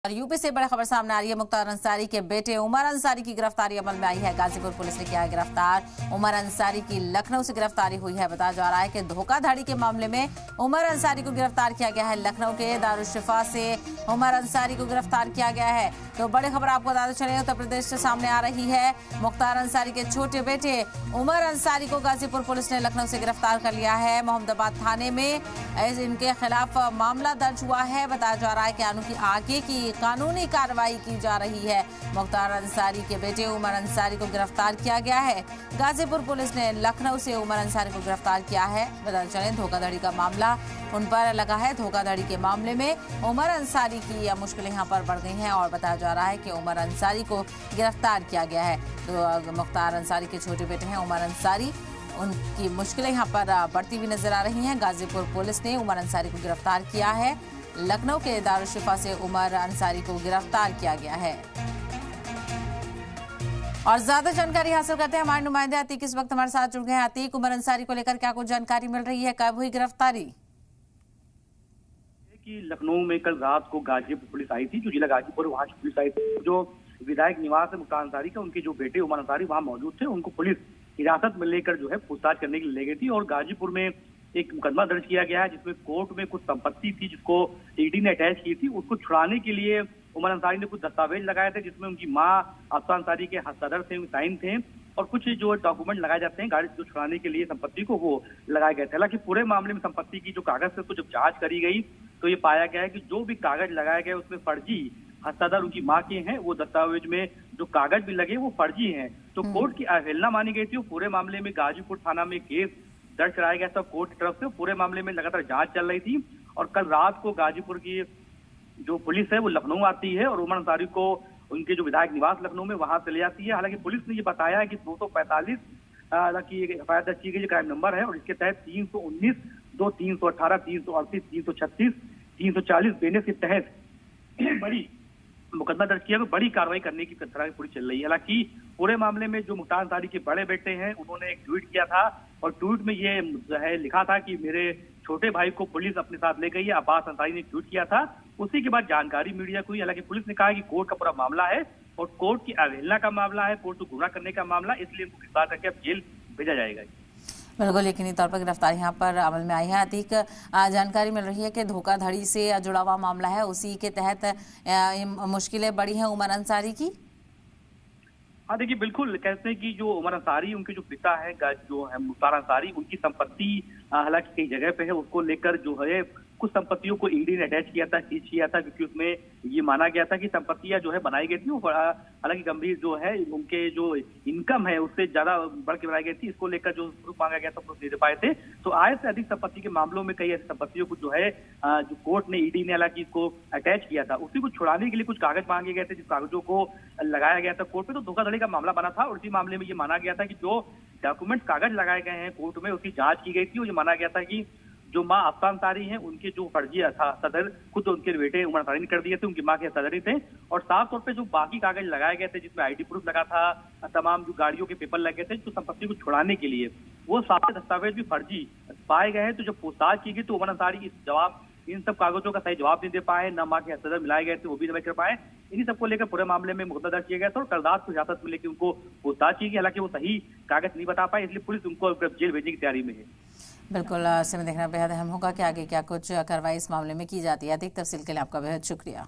और यूपी से बड़ी खबर सामने आ रही है। मुख्तार अंसारी के बेटे उमर अंसारी की गिरफ्तारी अमल में आई है। गाजीपुर पुलिस ने किया है गिरफ्तार। उमर अंसारी की लखनऊ से गिरफ्तारी हुई है। बताया जा रहा है कि धोखाधड़ी के मामले में उमर अंसारी को गिरफ्तार किया गया है। लखनऊ के दारुशिफा से उमर अंसारी को गिरफ्तार किया गया है। तो बड़ी खबर आपको बताते चले, उत्तर प्रदेश से सामने आ रही है। मुख्तार अंसारी के छोटे बेटे उमर अंसारी को गाजीपुर पुलिस ने लखनऊ से गिरफ्तार कर लिया है। मोहम्मदाबाद थाने में इनके खिलाफ मामला दर्ज हुआ है। बताया जा रहा है कि आगे की कानूनी कार्रवाई की जा रही है। मुख्तार अंसारी के बेटे उमर अंसारी को गिरफ्तार किया गया है। गाजीपुर पुलिस ने लखनऊ से उमर अंसारी को गिरफ्तार किया है। बताते चलें, धोखाधड़ी का मामला उन पर लगा है। धोखाधड़ी के मामले में उमर अंसारी की मुश्किलें यहाँ पर बढ़ गई हैं और बताया जा रहा है कि उमर अंसारी को गिरफ्तार किया गया है। तो मुख्तार अंसारी के छोटे बेटे हैं उमर अंसारी, उनकी मुश्किलें यहाँ पर बढ़ती हुई नजर आ रही हैं। गाजीपुर पुलिस ने उमर अंसारी को गिरफ्तार किया है। लखनऊ के दारुशिफा से उमर अंसारी को गिरफ्तार किया गया है। और ज्यादा जानकारी हासिल करते हैं, हमारे नुमाइंदे अतीक इस वक्त हमारे साथ जुड़ गए हैं। अतीक, उमर अंसारी को लेकर क्या कुछ जानकारी मिल रही है? कब हुई गिरफ्तारी? कि लखनऊ में कल रात को गाजीपुर पुलिस आई थी, जो जिला गाजीपुर वहाँ की पुलिस आई थी। जो विधायक निवास है मुख्तार अंसारी का, उनके जो बेटे उमर अंसारी वहाँ मौजूद थे, उनको पुलिस हिरासत में लेकर जो है पूछताछ करने के लिए ले गई थी। और गाजीपुर में एक मुकदमा दर्ज किया गया है, जिसमें कोर्ट में कुछ संपत्ति थी जिसको ईडी ने अटैच की थी। उसको छुड़ाने के लिए उमर अंसारी ने कुछ दस्तावेज लगाए थे, जिसमें उनकी माँ अफसा अंसारी के हस्ताक्षर थे, साइन थे, और कुछ जो डॉक्यूमेंट लगाए जाते हैं गाड़ी को छुड़ाने के लिए संपत्ति को, वो लगाए गए थे। हालांकि पूरे मामले में संपत्ति की जो कागज थे, उसको जब जांच करी गई तो ये पाया गया है कि जो भी कागज लगाए गए उसमें फर्जी हस्ताक्षर उनकी माँ के हैं। वो दस्तावेज में जो कागज भी लगे वो फर्जी हैं। तो कोर्ट की अवहेलना मानी गई थी। पूरे मामले में गाजीपुर थाना में केस दर्ज कराया गया था कोर्ट की तरफ से। पूरे मामले में लगातार जांच चल रही थी और कल रात को गाजीपुर की जो पुलिस है वो लखनऊ आती है और उमर अंसारी को उनके जो विधायक निवास लखनऊ में वहां से ले आती है। हालांकि पुलिस ने ये बताया है कि 245 की एफआईआर दर्ज की गई क्राइम नंबर है और इसके तहत 319, 2, 318, 338, 336, 340 बेने के तहत बड़ी मुकदमा दर्ज किया। तो बड़ी कार्रवाई करने की तरह पूरी चल रही है। हालांकि पूरे मामले में जो मुख्तार अंसारी के बड़े बेटे हैं, उन्होंने एक ट्वीट किया था और ट्वीट में ये है लिखा था कि मेरे छोटे भाई को पुलिस अपने साथ ले गई है। अब्बास अंसारी ने ट्वीट किया था। उसी के बाद जानकारी मीडिया को हुई। हालांकि पुलिस ने कहा कि कोर्ट का पूरा मामला है और कोर्ट की अवहेलना का मामला है, कोर्ट को गुमराह करने का मामला, इसलिए उनको गिरफ्तार करके अब जेल भेजा जाएगा। बिल्कुल यकीनी तौर पर गिरफ्तारी यहाँ पर अमल में आई है। अतीक, जानकारी मिल रही है कि धोखाधड़ी से जुड़ा हुआ मामला है, उसी के तहत मुश्किलें बढ़ी हैं उमर अंसारी की। हाँ देखिए, बिल्कुल कहते हैं कि जो उमर अंसारी, उनके जो पिता है जो है मुख्तार अंसारी, उनकी संपत्ति हालांकि कई जगह पे है, उसको लेकर जो है कुछ संपत्तियों को ईडी ने अटैच किया था, सीज किया था, क्योंकि उसमें ये माना गया था कि संपत्तियां जो है बनाई गई थी वो हालांकि गंभीर जो है उनके जो इनकम है उससे ज्यादा बढ़ के बनाई गई थी। इसको लेकर जो प्रूफ मांगा गया था प्रूफ नहीं दे पाए थे। तो आय से अधिक संपत्ति के मामलों में कई ऐसी संपत्तियों को जो है जो कोर्ट ने, ईडी ने हालांकि इसको अटैच किया था। उसी को छुड़ाने के लिए कुछ कागज मांगे गए थे, जिस कागजों को लगाया गया था कोर्ट में। तो धोखाधड़ी का मामला बना था और इसी मामले में ये माना गया था कि जो डॉक्यूमेंट कागज लगाए गए हैं कोर्ट में, उसकी जांच की गई थी और ये माना गया था कि जो माँ अफसा अंसारी हैं, उनके जो फर्जी था सदर खुद उनके बेटे उमर अंसारी ने कर दिए थे, उनकी माँ के सदर ही थे। और साफ तौर पे जो बाकी कागज लगाए गए थे, जिसमें आईडी प्रूफ लगा था, तमाम जो गाड़ियों के पेपर लगे थे जो संपत्ति को छुड़ाने के लिए, वो सारे दस्तावेज भी फर्जी पाए गए हैं। तो जब पूछताछ की गई तो उमर अंसारी इन सब कागजों का सही जवाब नहीं दे पाए, न माँ के सदर मिलाए गए थे वो भी नहीं कर पाए। इन्हीं सबको लेकर पूरे मामले में मुकदमा दर्ज किया गया था और कल रात को हिरासत में लेकर उनको पूछताछ की गई। हालांकि वो सही कागज नहीं बता पाए, इसलिए पुलिस उनको जेल भेजने की तैयारी में है। बिल्कुल, समय देखना बेहद अहम होगा कि आगे क्या कुछ कार्रवाई इस मामले में की जाती है। अधिक तफसील के लिए आपका बेहद शुक्रिया।